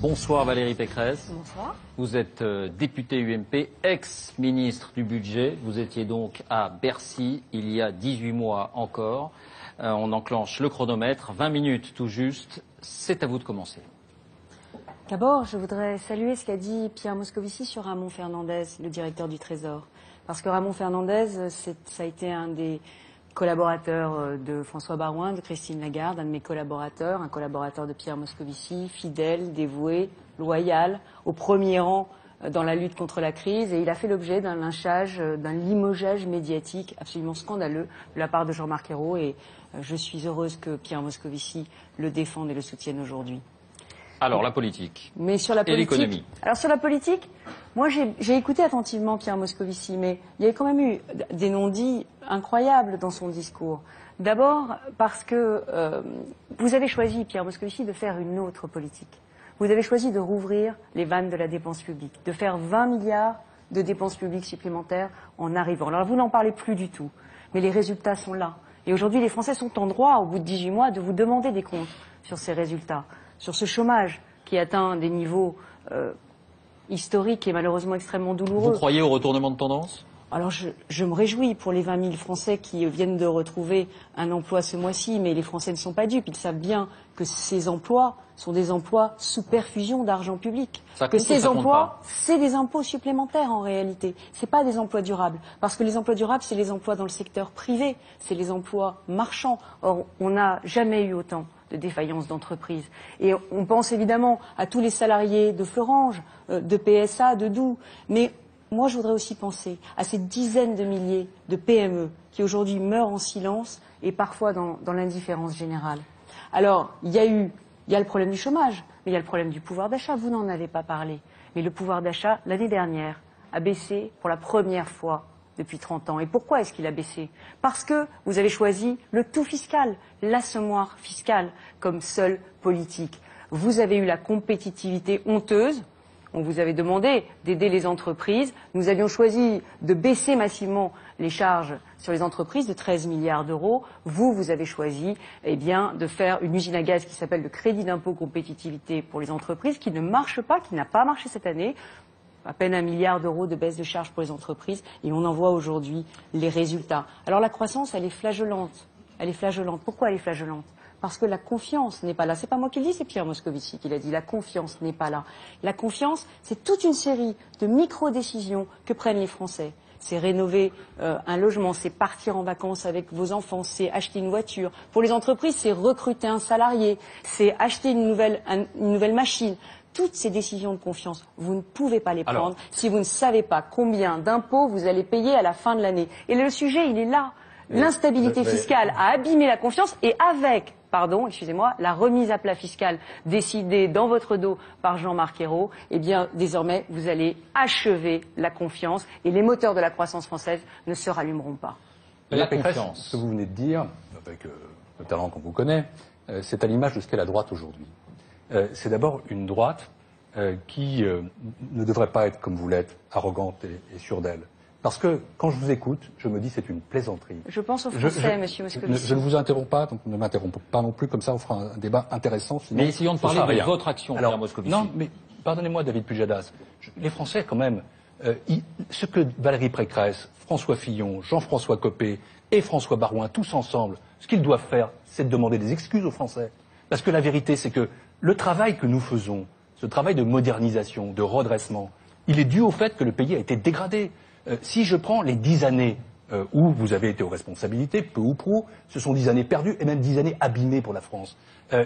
Bonsoir Valérie Pécresse. Bonsoir. Vous êtes députée UMP, ex-ministre du Budget. Vous étiez donc à Bercy il y a 18 mois encore. On enclenche le chronomètre, 20 minutes tout juste. C'est à vous de commencer. D'abord, je voudrais saluer ce qu'a dit Pierre Moscovici sur Ramon Fernandez, le directeur du Trésor. Parce que Ramon Fernandez, ça a été un des collaborateurs de François Baroin, de Christine Lagarde, un de mes collaborateurs, un collaborateur de Pierre Moscovici, fidèle, dévoué, loyal, au premier rang dans la lutte contre la crise. Et il a fait l'objet d'un lynchage, d'un limogeage médiatique absolument scandaleux de la part de Jean-Marc Ayrault. Et je suis heureuse que Pierre Moscovici le défende et le soutienne aujourd'hui. Alors, la politique. Mais sur la politique, et l'économie. Alors, sur la politique, moi, j'ai écouté attentivement Pierre Moscovici, mais il y avait quand même eu des non-dits incroyables dans son discours. D'abord, parce que vous avez choisi, Pierre Moscovici, de faire une autre politique. Vous avez choisi de rouvrir les vannes de la dépense publique, de faire 20 milliards de dépenses publiques supplémentaires en arrivant. Alors, vous n'en parlez plus du tout, mais les résultats sont là. Et aujourd'hui, les Français sont en droit, au bout de 18 mois, de vous demander des comptes sur ces résultats, sur ce chômage qui atteint des niveaux historiques et malheureusement extrêmement douloureux. Vous croyez au retournement de tendance ? Alors je me réjouis pour les 20 000 Français qui viennent de retrouver un emploi ce mois-ci, mais les Français ne sont pas dupes. Ils savent bien que ces emplois sont des emplois sous perfusion d'argent public. Que ces emplois, c'est des impôts supplémentaires en réalité. C'est pas des emplois durables. Parce que les emplois durables, c'est les emplois dans le secteur privé. C'est les emplois marchands. Or, on n'a jamais eu autant de défaillances d'entreprises. Et on pense évidemment à tous les salariés de Florange, de PSA, de Doux. Mais moi, je voudrais aussi penser à ces dizaines de milliers de PME qui aujourd'hui meurent en silence et parfois dans l'indifférence générale. Alors, il y a le problème du chômage, mais il y a le problème du pouvoir d'achat. Vous n'en avez pas parlé. Mais le pouvoir d'achat, l'année dernière, a baissé pour la première fois depuis 30 ans. Et pourquoi est-ce qu'il a baissé? Parce que vous avez choisi le tout fiscal, l'assommoir fiscal, comme seule politique. Vous avez eu la compétitivité honteuse. On vous avait demandé d'aider les entreprises. Nous avions choisi de baisser massivement les charges sur les entreprises de 13 milliards d'euros. Vous avez choisi de faire une usine à gaz qui s'appelle le crédit d'impôt compétitivité pour les entreprises, qui ne marche pas, qui n'a pas marché cette année. À peine 1 milliard d'euros de baisse de charges pour les entreprises. Et on en voit aujourd'hui les résultats. Alors la croissance, elle est flageolante. Elle est flageolante. Pourquoi elle est flageolante? Parce que la confiance n'est pas là. C'est pas moi qui le dis, c'est Pierre Moscovici qui l'a dit. La confiance n'est pas là. La confiance, c'est toute une série de micro-décisions que prennent les Français. C'est rénover un logement, c'est partir en vacances avec vos enfants, c'est acheter une voiture. Pour les entreprises, c'est recruter un salarié, c'est acheter une nouvelle machine. Toutes ces décisions de confiance, vous ne pouvez pas les prendre si vous ne savez pas combien d'impôts vous allez payer à la fin de l'année. Et le sujet, il est là. L'instabilité fiscale a abîmé la confiance et avec, la remise à plat fiscale décidée dans votre dos par Jean-Marc Ayrault, désormais, vous allez achever la confiance et les moteurs de la croissance française ne se rallumeront pas. La confiance. Ce que vous venez de dire, avec le talent qu'on vous connaît, c'est à l'image de ce qu'est la droite aujourd'hui. C'est d'abord une droite qui ne devrait pas être, comme vous l'êtes, arrogante et sûre d'elle. Parce que, quand je vous écoute, je me dis c'est une plaisanterie. Je pense aux Français, monsieur Moscovici. Je ne vous interromps pas, donc ne m'interrompez pas non plus, comme ça on fera un débat intéressant. Mais essayons de parler de votre action, Pierre Moscovici. Non, mais pardonnez-moi, David Pujadas. Les Français, quand même, ce que Valérie Pécresse, François Fillon, Jean-François Copé et François Baroin, tous ensemble, ce qu'ils doivent faire, c'est de demander des excuses aux Français. Parce que la vérité, c'est que le travail que nous faisons, ce travail de modernisation, de redressement, il est dû au fait que le pays a été dégradé. Si je prends les 10 années où vous avez été aux responsabilités, peu ou prou, ce sont 10 années perdues et même 10 années abîmées pour la France.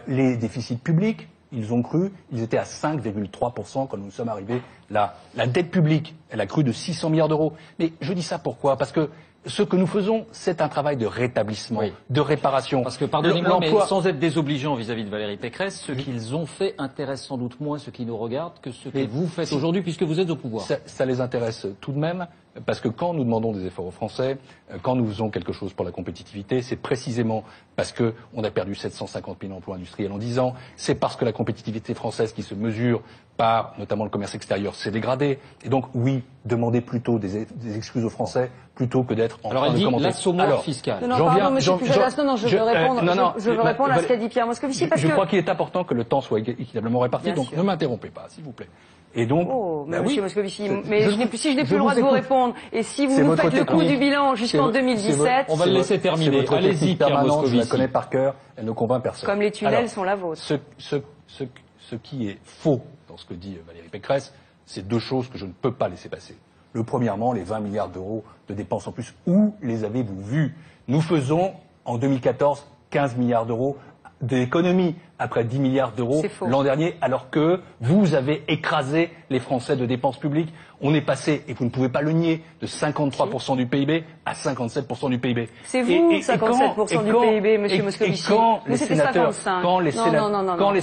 Les déficits publics, ils ont cru, ils étaient à 5,3% quand nous sommes arrivés là. La dette publique, elle a cru de 600 milliards d'euros. Mais je dis ça pourquoi? Parce que ce que nous faisons, c'est un travail de rétablissement, de réparation. Parce que, pardonnez-moi, mais sans être désobligeant vis-à-vis de Valérie Pécresse, ce qu'ils ont fait intéresse sans doute moins ceux qui nous regardent que ce que vous faites aujourd'hui, puisque vous êtes au pouvoir. Ça les intéresse tout de même, parce que quand nous demandons des efforts aux Français, quand nous faisons quelque chose pour la compétitivité, c'est précisément parce qu'on a perdu 750 000 emplois industriels en 10 ans, c'est parce que la compétitivité française qui se mesure par notamment le commerce extérieur s'est dégradée. Et donc, oui, demandez plutôt des excuses aux Français plutôt que d'être en train de commenter. L'assommoir fiscal. Non, pardon, monsieur Pujadas, je veux répondre, je veux répondre à ce qu'a dit Pierre Moscovici. Je crois qu'il est important que le temps soit équitablement réparti, donc ne m'interrompez pas, s'il vous plaît. Et donc, monsieur Moscovici, mais si je n'ai plus le droit de vous répondre, et si vous nous faites le coup du bilan jusqu'en 2017... On va le laisser terminer. Allez-y, Pierre Moscovici. Je la connais par cœur, elle ne convainc personne. Comme les tunnels sont la vôtre. Ce qui est faux dans ce que dit Valérie Pécresse, c'est deux choses que je ne peux pas laisser passer. Premièrement, les 20 milliards d'euros de dépenses en plus. Où les avez-vous vus? Nous faisons, en 2014, 15 milliards d'euros d'économies, après 10 milliards d'euros l'an dernier, alors que vous avez écrasé les Français de dépenses publiques. On est passé, et vous ne pouvez pas le nier, de 53% du PIB à 57% du PIB. C'est vous, 57% du PIB, monsieur Moscovici. Mais c'était 55. Quand les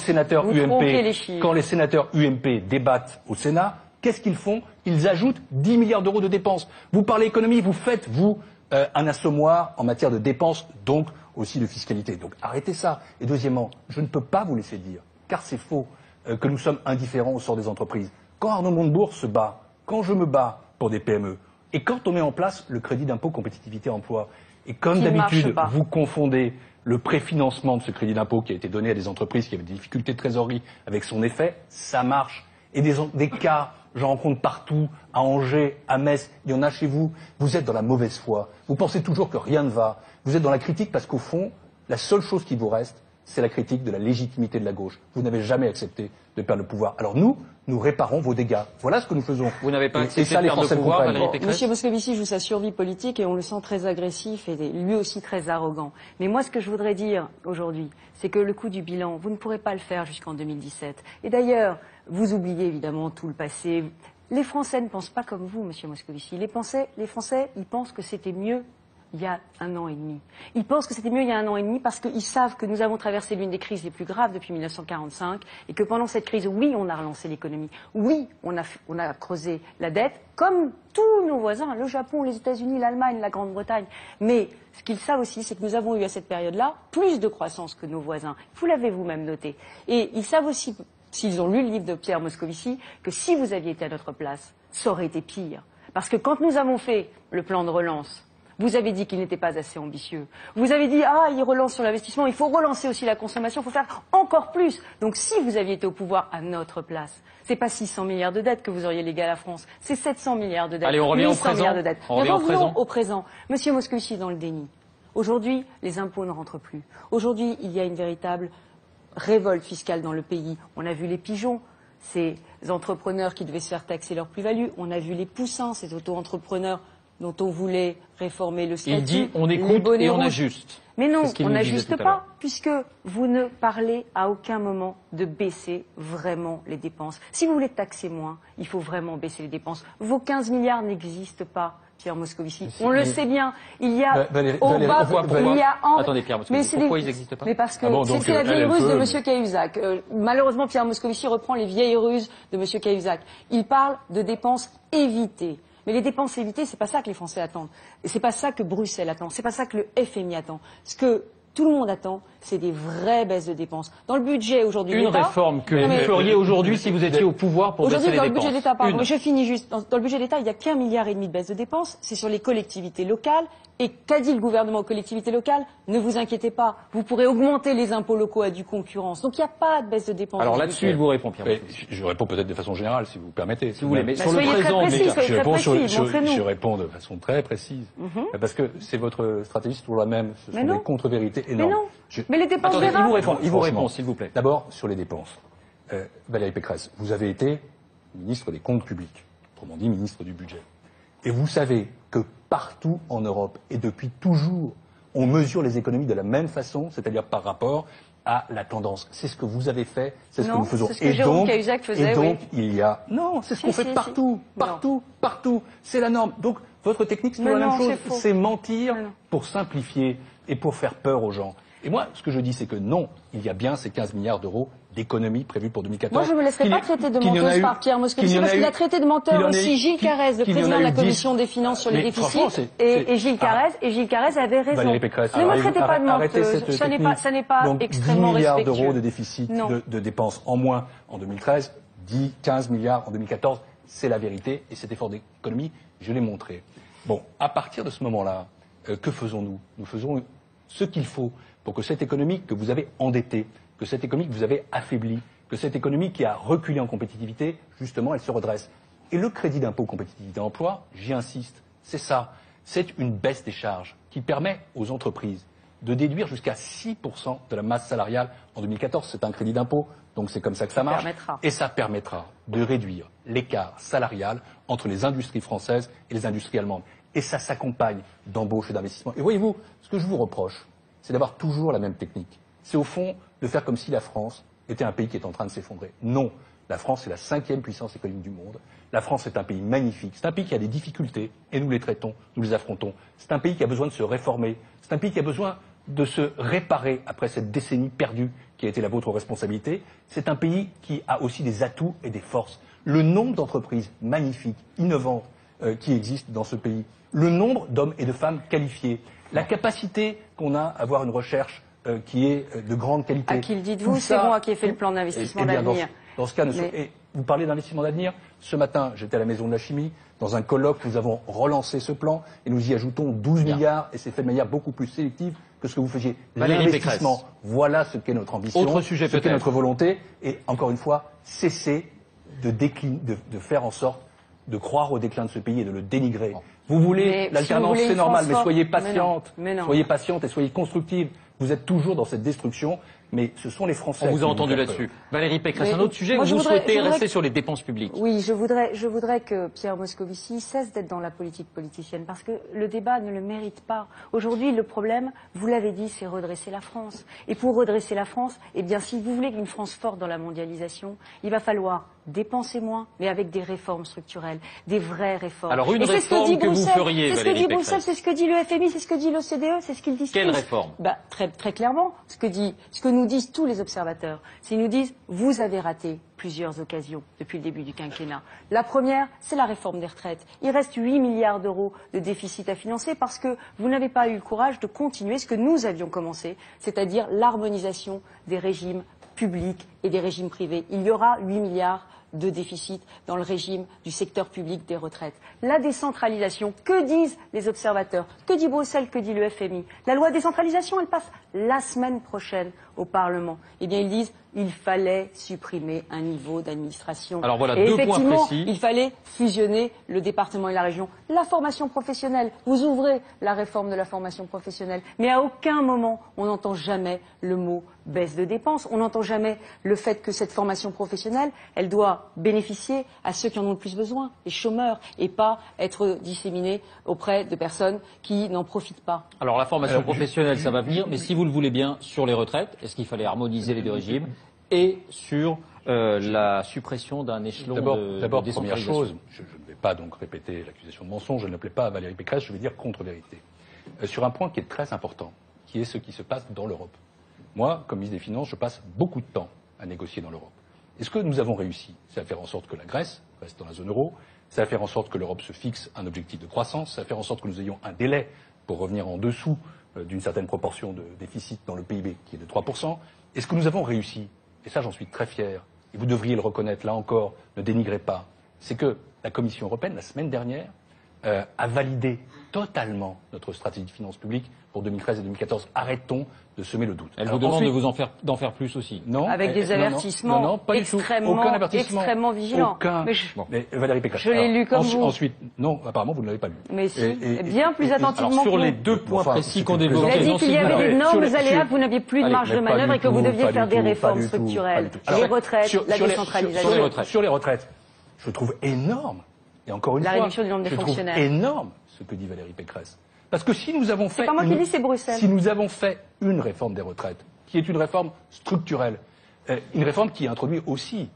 sénateurs UMP débattent au Sénat, qu'est-ce qu'ils font? Ils ajoutent 10 milliards d'euros de dépenses. Vous parlez économie, vous faites, vous, un assommoir en matière de dépenses, donc aussi de fiscalité. Donc arrêtez ça. Et deuxièmement, je ne peux pas vous laisser dire, car c'est faux, que nous sommes indifférents au sort des entreprises. Quand Arnaud Montebourg se bat, quand je me bats pour des PME, et quand on met en place le crédit d'impôt compétitivité emploi, et comme d'habitude, vous confondez le préfinancement de ce crédit d'impôt qui a été donné à des entreprises qui avaient des difficultés de trésorerie avec son effet, ça marche. Et des cas, j'en rencontre partout, à Angers, à Metz, il y en a chez vous. Vous êtes dans la mauvaise foi. Vous pensez toujours que rien ne va. Vous êtes dans la critique parce qu'au fond, la seule chose qui vous reste, c'est la critique de la légitimité de la gauche. Vous n'avez jamais accepté de perdre le pouvoir. Alors nous réparons vos dégâts. Voilà ce que nous faisons. Vous n'avez pas accepté de perdre le pouvoir, Valérie Pécresse. Monsieur Moscovici joue sa survie politique et on le sent très agressif et lui aussi très arrogant. Mais moi, ce que je voudrais dire aujourd'hui, c'est que le coup du bilan, vous ne pourrez pas le faire jusqu'en 2017. Et d'ailleurs, vous oubliez évidemment tout le passé. Les Français ne pensent pas comme vous, monsieur Moscovici. Les Français, ils pensent que c'était mieux il y a 1 an et demi. Ils pensent que c'était mieux il y a 1 an et demi parce qu'ils savent que nous avons traversé l'une des crises les plus graves depuis 1945 et que pendant cette crise, oui, on a relancé l'économie. Oui, on a creusé la dette, comme tous nos voisins, le Japon, les États-Unis, l'Allemagne, la Grande-Bretagne. Mais ce qu'ils savent aussi, c'est que nous avons eu à cette période-là plus de croissance que nos voisins. Vous l'avez vous-même noté. Et ils savent aussi, s'ils ont lu le livre de Pierre Moscovici, que si vous aviez été à notre place, ça aurait été pire. Parce que quand nous avons fait le plan de relance, vous avez dit qu'il n'était pas assez ambitieux. Vous avez dit, il relance sur l'investissement, il faut relancer aussi la consommation, il faut faire encore plus. Donc si vous aviez été au pouvoir à notre place, c'est pas 600 milliards de dettes que vous auriez légué à la France, c'est 700 milliards de dettes. Allez, on revient au présent. Milliards de dettes. Revenons au présent. Monsieur Moscovici est dans le déni. Aujourd'hui, les impôts ne rentrent plus. Aujourd'hui, il y a une véritable révolte fiscale dans le pays. On a vu les pigeons, ces entrepreneurs qui devaient se faire taxer leur plus-value. On a vu les poussins, ces auto-entrepreneurs dont on voulait réformer le statut. Il dit on écoute et on ajuste. Mais non, on n'ajuste pas, puisque vous ne parlez à aucun moment de baisser vraiment les dépenses. Si vous voulez taxer moins, il faut vraiment baisser les dépenses. Vos 15 milliards n'existent pas, Pierre Moscovici. On le sait bien. Il y a Attendez, Pierre Moscovici, pourquoi ils n'existent pas? Mais parce que c'est la vieille ruse de M. Cahuzac. Malheureusement, Pierre Moscovici reprend les vieilles ruses de M. Cahuzac. Il parle de dépenses évitées. Mais les dépenses évitées, c'est pas ça que les Français attendent. Et c'est pas ça que Bruxelles attend. C'est pas ça que le FMI attend. Ce que tout le monde attend, c'est des vraies baisses de dépenses. Dans le budget aujourd'hui Une réforme que vous feriez aujourd'hui si vous étiez au pouvoir pour baisser les dépenses. Aujourd'hui, dans le budget d'État, pardon, mais je finis juste. Dans le budget d'État, il n'y a qu'1,5 milliard de baisse de dépenses. C'est sur les collectivités locales. Et qu'a dit le gouvernement aux collectivités locales? Ne vous inquiétez pas, vous pourrez augmenter les impôts locaux à due concurrence. Donc il n'y a pas de baisse de dépenses. Alors là-dessus, il vous répond, Pierre Moscovici. Je réponds peut-être de façon générale, si vous permettez. Si vous voulez, mais sur soyez le présent, je réponds de façon très précise. Parce que c'est votre stratégie, c'est toujours la même. Ce sont des contre-vérités énormes. Mais non. Mais les dépenses il vous répond, s'il vous plaît. D'abord, sur les dépenses. Valérie Pécresse, vous avez été ministre des Comptes publics, autrement dit ministre du Budget. Et vous savez que partout en Europe, et depuis toujours, on mesure les économies de la même façon, c'est-à-dire par rapport à la tendance. C'est ce que vous avez fait, c'est ce que nous faisons. C'est ce que Jérôme Cahuzac faisait, et donc il y a... Non, c'est ce qu'on fait partout. C'est la norme. Donc votre technique, c'est la même chose. C'est mentir pour simplifier et pour faire peur aux gens. Et moi, ce que je dis, c'est que non, il y a bien ces 15 milliards d'euros d'économies prévues pour 2014. Moi, je ne me laisserai pas traiter de menteuse par Pierre Moscovici, parce qu'il a traité de menteur aussi Gilles Carrez, le président de la Commission des finances sur les déficits, et Gilles Carrez avait raison. Valérie Pécresse, ne me traitez pas de menteuse, ça n'est pas donc, extrêmement 10 milliards respectueux. d'euros de déficit de dépenses en moins en 2013, 15 milliards en 2014, c'est la vérité, et cet effort d'économie, je l'ai montré. Bon, à partir de ce moment-là, que faisons-nous? Nous faisons ce qu'il faut pour que cette économie que vous avez endettée, que cette économie que vous avez affaiblie, que cette économie qui a reculé en compétitivité, justement, elle se redresse. Et le crédit d'impôt compétitivité emploi, j'y insiste, c'est ça. C'est une baisse des charges qui permet aux entreprises de déduire jusqu'à 6% de la masse salariale en 2014. C'est un crédit d'impôt, donc c'est comme ça que ça marche. Et ça permettra de réduire l'écart salarial entre les industries françaises et les industries allemandes. Et ça s'accompagne d'embauches et d'investissements. Et voyez-vous, ce que je vous reproche, c'est d'avoir toujours la même technique. C'est au fond de faire comme si la France était un pays qui est en train de s'effondrer. Non, la France est la 5e puissance économique du monde. La France est un pays magnifique. C'est un pays qui a des difficultés et nous les traitons, nous les affrontons. C'est un pays qui a besoin de se réformer. C'est un pays qui a besoin de se réparer après cette décennie perdue qui a été la vôtre responsabilité. C'est un pays qui a aussi des atouts et des forces. Le nombre d'entreprises magnifiques, innovantes, qui existent dans ce pays, le nombre d'hommes et de femmes qualifiés, la capacité qu'on a à avoir une recherche qui est de grande qualité. À qui le dites-vous? C'est moi qui ai fait le plan d'investissement d'avenir. Dans ce cas, et vous parlez d'investissement d'avenir. Ce matin, j'étais à la Maison de la Chimie. Dans un colloque, nous avons relancé ce plan et nous y ajoutons 12 milliards et c'est fait de manière beaucoup plus sélective que ce que vous faisiez. L'investissement, voilà ce qu'est notre ambition, autre sujet ce qu'est notre volonté. Et encore une fois, cessez de faire en sorte de croire au déclin de ce pays et de le dénigrer. Vous voulez l'alternance, c'est normal, mais soyez patiente. Soyez patiente et soyez constructive. Vous êtes toujours dans cette destruction, mais ce sont les Français. On vous a entendu là-dessus. Valérie Pécresse, un autre sujet, vous souhaitez rester sur les dépenses publiques. Oui, je voudrais que Pierre Moscovici cesse d'être dans la politique politicienne, parce que le débat ne le mérite pas. Aujourd'hui, le problème, vous l'avez dit, c'est redresser la France. Et pour redresser la France, eh bien, si vous voulez une France forte dans la mondialisation, il va falloir dépenser moins, mais avec des réformes structurelles, des vraies réformes. Alors une réforme que vous feriez, Valérie Pécresse. C'est ce que dit Bruxelles, c'est ce que dit le FMI, c'est ce que dit l'OCDE, c'est ce qu'ils disent. Quelle réforme? Très clairement, ce que nous disent tous les observateurs, c'est qu'ils nous disent vous avez raté plusieurs occasions depuis le début du quinquennat. La première, c'est la réforme des retraites. Il reste 8 milliards d'euros de déficit à financer parce que vous n'avez pas eu le courage de continuer ce que nous avions commencé, c'est-à-dire l'harmonisation des régimes publics et des régimes privés. Il y aura 8 milliards de déficit dans le régime du secteur public des retraites. La décentralisation, que disent les observateurs? Que dit Bruxelles? Que dit le FMI? La loi de décentralisation, elle passe la semaine prochaine au Parlement. Eh bien, ils disent il fallait supprimer un niveau d'administration. Alors voilà, et deux points effectivement, précis. il fallait fusionner le département et la région. La formation professionnelle, vous ouvrez la réforme de la formation professionnelle, mais à aucun moment on n'entend jamais le mot baisse de dépenses. On n'entend jamais le fait que cette formation professionnelle, elle doit bénéficier à ceux qui en ont le plus besoin, les chômeurs, et pas être disséminée auprès de personnes qui n'en profitent pas. Alors la formation professionnelle, ça va venir, mais si vous le voulez bien, sur les retraites, est-ce qu'il fallait harmoniser les deux régimes et sur la suppression d'un échelon de D'abord, décentralisation? première chose, je ne vais pas donc répéter l'accusation de mensonge, je ne l'appelais pas à Valérie Pécresse, je vais dire contre-vérité. Sur un point qui est très important, qui est ce qui se passe dans l'Europe. Moi, comme ministre des Finances, je passe beaucoup de temps à négocier dans l'Europe. Et ce que nous avons réussi, c'est à faire en sorte que la Grèce reste dans la zone euro, c'est à faire en sorte que l'Europe se fixe un objectif de croissance, c'est à faire en sorte que nous ayons un délai pour revenir en dessous d'une certaine proportion de déficit dans le PIB qui est de 3%. Et ce que nous avons réussi, et ça j'en suis très fier, et vous devriez le reconnaître là encore, ne dénigrez pas, c'est que la Commission européenne, la semaine dernière, a validé totalement notre stratégie de finances publiques pour 2013 et 2014. Arrêtons de semer le doute. Elle vous demande d'en faire plus aussi. Non. Avec des avertissements non, pas du tout. Aucun avertissement. Extrêmement vigilants. Aucun. Mais Valérie Pécresse. Je l'ai lu comme vous. Ensuite, non, apparemment vous ne l'avez pas lu. Mais si, bien plus attentivement. Alors sur que les vous. deux points précis qu'on évoque. Il a dit qu'il y avait d'énormes aléas, que vous n'aviez plus de marge de manœuvre et que vous deviez faire des réformes structurelles. Les retraites, la décentralisation. Sur les retraites, je trouve énorme, et encore une fois, la réduction du nombre de fonctionnaires. Énorme ce que dit Valérie Pécresse. Parce que si nous avons fait, c'est pas moi qui dis, c'est Bruxelles. Si nous avons fait une réforme des retraites, qui est une réforme structurelle, une réforme qui introduit aussi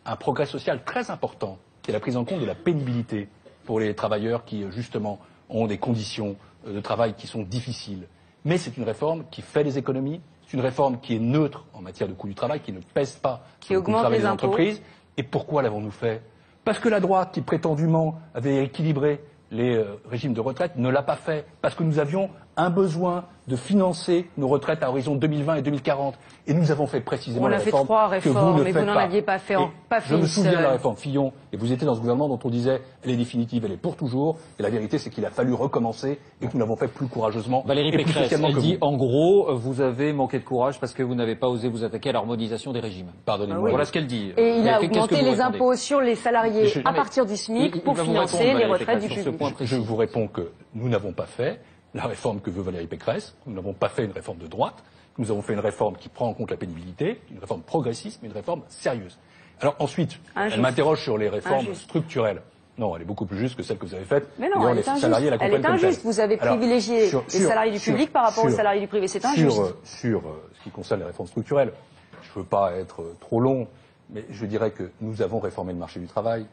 un progrès social très important, qui est la prise en compte de la pénibilité pour les travailleurs qui, justement, ont des conditions de travail qui sont difficiles. Mais c'est une réforme qui fait des économies, C'est une réforme qui est neutre en matière de coût du travail, qui ne pèse pas qui sur le coût du augmente travail les des impôts. entreprises. Et pourquoi l'avons-nous fait? Parce que la droite, qui prétendument avait équilibré les régimes de retraite, ne l'a pas fait. Parce que nous avions un besoin de financer nos retraites à horizon 2020 et 2040. Et nous avons fait précisément la réforme trois que vous réformes, ne mais faites vous n'en pas. aviez pas fait Je me souviens de la seul. réforme Fillon, et vous étiez dans ce gouvernement dont on disait elle est définitive, elle est pour toujours. Et la vérité, c'est qu'il a fallu recommencer et que nous l'avons fait plus courageusement. Valérie et plus Pécresse, socialement elle que dit vous. en gros, vous avez manqué de courage parce que vous n'avez pas osé vous attaquer à l'harmonisation des régimes. Pardonnez-moi. Ah oui. Voilà ce qu'elle dit. Et il a Qu'est-ce que augmenté vous les répondez? impôts sur les salariés Je- à partir du SMIC pour va vous financer répondre, les Valérie retraites du Pécresse, sur ce public. point Je précis. vous réponds que nous n'avons pas fait la réforme que veut Valérie Pécresse. Nous n'avons pas fait une réforme de droite. Nous avons fait une réforme qui prend en compte la pénibilité, une réforme progressiste, mais une réforme sérieuse. Alors ensuite, Injuste. elle m'interroge sur les réformes Injuste. structurelles. Non, elle est beaucoup plus juste que celle que vous avez faite. Mais non, D'ailleurs, elle les est injuste. salariés la Elle comprennent est comme telle. injuste. Vous avez Alors, privilégié les salariés du public par rapport aux salariés du privé. C'est injuste. Sur ce qui concerne les réformes structurelles, je ne veux pas être trop long, mais je dirais que nous avons réformé le marché du travail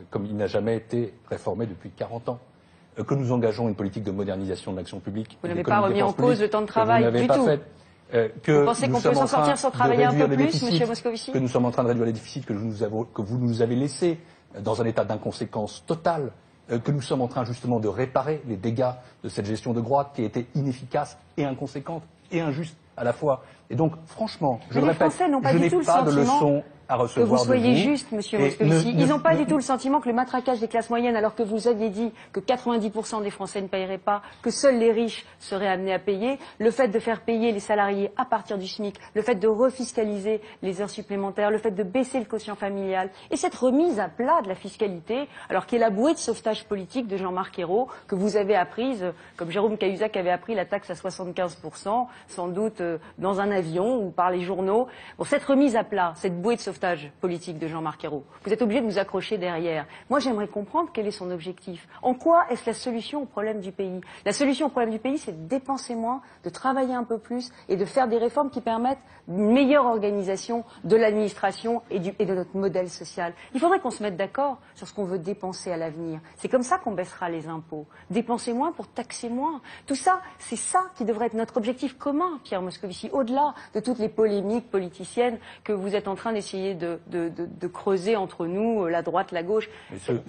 comme il n'a jamais été réformé depuis 40 ans. Que nous engageons une politique de modernisation de l'action publique. Vous et n'avez d'économie pas de remis en dépenses cause le publiques temps de que travail vous n'avez du pas tout. fait. Que Vous pensez nous qu'on peut sommes s'en en train sortir sans de travailler un réduire peu les plus, déficits, monsieur Moscovici? que nous sommes en train de réduire les déficits que vous nous avez laissés dans un état d'inconséquence totale, que nous sommes en train justement de réparer les dégâts de cette gestion de droite qui a été inefficace et inconséquente et injuste à la fois. Et donc, franchement, je Mais le les répète, Français n'ont pas je du n'ai tout le pas de sentiment leçon à que recevoir vous de soyez vous. juste, monsieur Et Moscovici. Ils n'ont pas du ne- tout le sentiment que le matraquage des classes moyennes, alors que vous aviez dit que 90% des Français ne paieraient pas, que seuls les riches seraient amenés à payer, le fait de faire payer les salariés à partir du SMIC, le fait de refiscaliser les heures supplémentaires, le fait de baisser le quotient familial, et cette remise à plat de la fiscalité, alors qui est la bouée de sauvetage politique de Jean-Marc Ayrault, que vous avez apprise, comme Jérôme Cahuzac avait appris la taxe à 75%, sans doute dans un avion ou par les journaux. Bon, cette remise à plat, cette bouée de sauvetage politique de Jean-Marc Ayrault, vous êtes obligé de vous accrocher derrière. Moi, j'aimerais comprendre quel est son objectif. En quoi est-ce la solution au problème du pays? La solution au problème du pays, c'est de dépenser moins, de travailler un peu plus et de faire des réformes qui permettent une meilleure organisation de l'administration et de notre modèle social. Il faudrait qu'on se mette d'accord sur ce qu'on veut dépenser à l'avenir. C'est comme ça qu'on baissera les impôts. Dépenser moins pour taxer moins. Tout ça, c'est ça qui devrait être notre objectif commun, Pierre Moscovici, au-delà de toutes les polémiques politiciennes que vous êtes en train d'essayer de creuser entre nous, la droite, la gauche.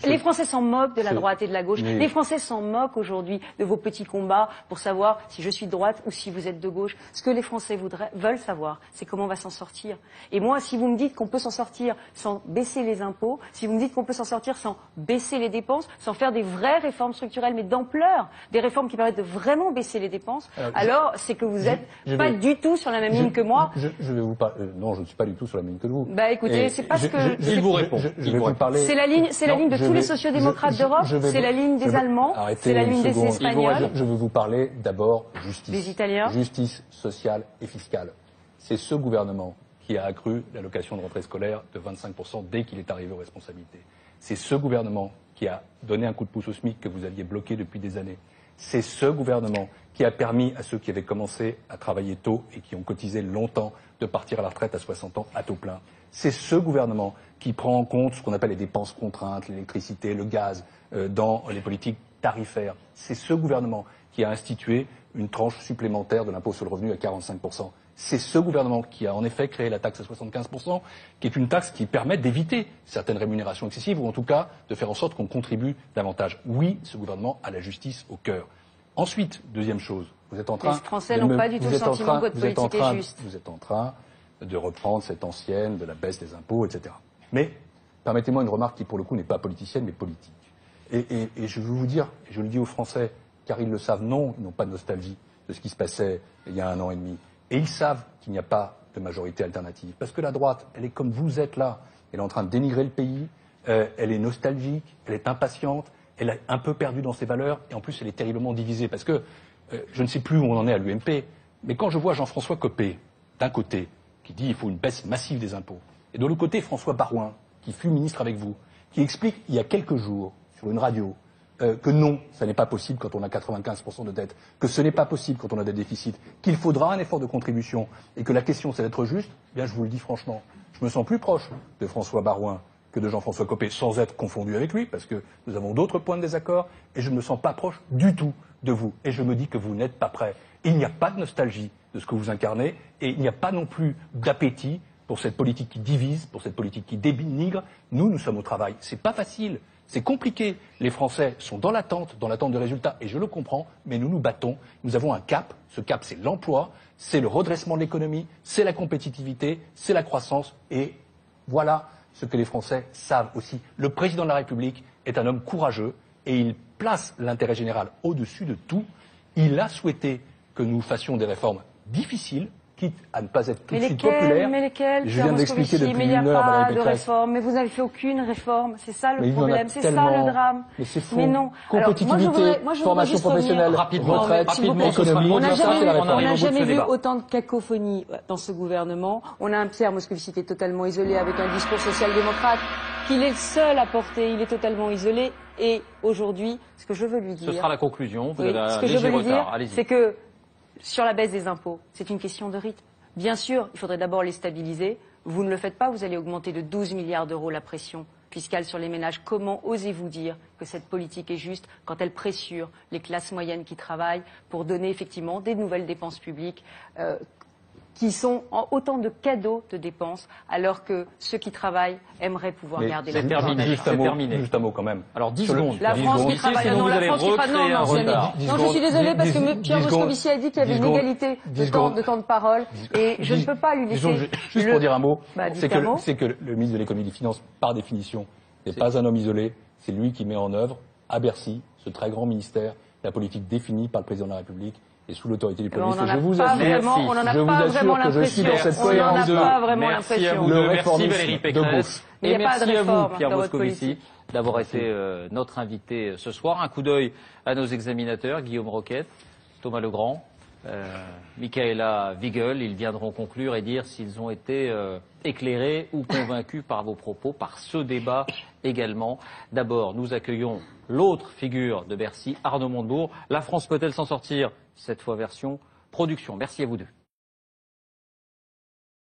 Les Français s'en moquent de la droite et de la gauche. Les Français s'en moquent aujourd'hui de vos petits combats pour savoir si je suis de droite ou si vous êtes de gauche. Ce que les Français veulent savoir, c'est comment on va s'en sortir. Et moi, si vous me dites qu'on peut s'en sortir sans baisser les impôts, si vous me dites qu'on peut s'en sortir sans baisser les dépenses, sans faire des vraies réformes structurelles, mais d'ampleur, des réformes qui permettent de vraiment baisser les dépenses, alors c'est que vous n'êtes pas du tout sur la même ligne que moi. Je vais vous parler. Non, je ne suis pas du tout sur la même ligne que vous. Bah écoutez, c'est pas ce que... Il vous répond. Je vais vous parler. C'est la ligne de tous les sociodémocrates d'Europe, c'est la ligne des Allemands, c'est la ligne des Espagnols. Je vais vous parler d'abord justice. Des Italiens. Justice sociale et fiscale. C'est ce gouvernement qui a accru l'allocation de rentrée scolaire de 25% dès qu'il est arrivé aux responsabilités. C'est ce gouvernement qui a donné un coup de pouce au SMIC que vous aviez bloqué depuis des années. C'est ce gouvernement qui a permis à ceux qui avaient commencé à travailler tôt et qui ont cotisé longtemps de partir à la retraite à 60 ans à taux plein. C'est ce gouvernement qui prend en compte ce qu'on appelle les dépenses contraintes, l'électricité, le gaz, dans les politiques tarifaires. C'est ce gouvernement qui a institué une tranche supplémentaire de l'impôt sur le revenu à 45%. C'est ce gouvernement qui a en effet créé la taxe à 75%, qui est une taxe qui permet d'éviter certaines rémunérations excessives, ou en tout cas de faire en sorte qu'on contribue davantage. Oui, ce gouvernement a la justice au cœur. Ensuite, deuxième chose, vous êtes en train... Les Français n'ont pas du tout le sentiment que votre politique est juste. Vous êtes en train de reprendre cette ancienne de la baisse des impôts, etc. Mais permettez-moi une remarque qui, pour le coup, n'est pas politicienne, mais politique. Et je veux vous dire, et je le dis aux Français, car ils le savent, non, ils n'ont pas de nostalgie de ce qui se passait il y a 1 an et demi. Et ils savent qu'il n'y a pas de majorité alternative. Parce que la droite, elle est comme vous êtes là. Elle est en train de dénigrer le pays, elle est nostalgique, elle est impatiente, elle est un peu perdue dans ses valeurs, et en plus, elle est terriblement divisée. Parce que je ne sais plus où on en est à l'UMP, mais quand je vois Jean-François Copé, d'un côté, qui dit qu'il faut une baisse massive des impôts, et de l'autre côté, François Baroin, qui fut ministre avec vous, qui explique il y a quelques jours, sur une radio, que non, ça n'est pas possible quand on a 95% de dette, que ce n'est pas possible quand on a des déficits, qu'il faudra un effort de contribution et que la question c'est d'être juste, eh bien je vous le dis franchement, je me sens plus proche de François Baroin que de Jean-François Copé, sans être confondu avec lui, parce que nous avons d'autres points de désaccord, et je ne me sens pas proche du tout de vous. Et je me dis que vous n'êtes pas prêts. Il n'y a pas de nostalgie de ce que vous incarnez, et il n'y a pas non plus d'appétit pour cette politique qui divise, pour cette politique qui dénigre. Nous sommes au travail. C'est pas facile, c'est compliqué. Les Français sont dans l'attente de résultats, et je le comprends, mais nous nous battons. Nous avons un cap. Ce cap, c'est l'emploi, c'est le redressement de l'économie, c'est la compétitivité, c'est la croissance, et voilà ce que les Français savent aussi. Le président de la République est un homme courageux, et il place l'intérêt général au-dessus de tout. Il a souhaité que nous fassions des réformes difficiles, quitte à ne pas être tout de suite populaires. Mais lesquelles? Je viens d'expliquer depuis mais il n'y a une heure, pas Valérie de Pécresse. réforme. Mais vous n'avez fait aucune réforme. C'est ça Mais le il y en a problème. C'est ça tellement. le drame. Mais c'est faux. Mais non. Compétitivité, formation professionnelle, Rapidement, retraite, rapidement, économie, On n'a ça, c'est la réforme. jamais, au bout de ce vu débat. autant de cacophonie dans ce gouvernement. On a un Pierre Moscovici qui est totalement isolé avec un discours social-démocrate qu'il est le seul à porter. Il est totalement isolé. Et aujourd'hui, ce que je veux lui dire... Ce sera la conclusion. Vous Oui, avez ce un que je léger veux lui dire, retard. Allez-y. c'est que sur la baisse des impôts, c'est une question de rythme. Bien sûr, il faudrait d'abord les stabiliser. Vous ne le faites pas, vous allez augmenter de 12 milliards d'euros la pression fiscale sur les ménages. Comment osez-vous dire que cette politique est juste quand elle pressure les classes moyennes qui travaillent pour donner effectivement des nouvelles dépenses publiques qui sont autant de cadeaux de dépenses, alors que ceux qui travaillent aimeraient pouvoir Mais garder c'est la terminé. Juste un mot quand même. Alors 10 Sur le- secondes. La 10 France secondes. qui travaille, Sinon, non, vous la allez France qui travaille, recréer non, un c'est- retard. non, je suis désolée parce que Pierre 10 Moscovici a dit qu'il y avait 10 une secondes. égalité 10 de temps de parole et je ne peux pas lui laisser. Juste pour dire un mot, Bah, dites c'est un mot. que le ministre de l'économie et des finances, par définition, n'est pas un homme isolé. C'est lui qui met en œuvre, à Bercy, ce très grand ministère, la politique définie par le président de la République et sous l'autorité du Premier On ministre. n'en a Je vous pas assure, vraiment, on n'en a je vous pas assure vraiment que je suis dans l'impression. cette On n'en cohérence a pas vraiment Merci à l'impression. vous Le deux. Merci réformisme Valérie de Pécresse. gauche. Mais il Et n'y a pas de merci à vous, réforme Pierre dans votre Moscovici, politique. d'avoir été notre invité ce soir. Un coup d'œil à nos examinateurs, Guillaume Roquette, Thomas Legrand, Michaela Wiegel. Ils viendront conclure et dire s'ils ont été éclairés ou convaincus par vos propos, par ce débat également. D'abord, nous accueillons l'autre figure de Bercy, Arnaud Montebourg. La France peut-elle s'en sortir? Cette fois version production. Merci à vous deux.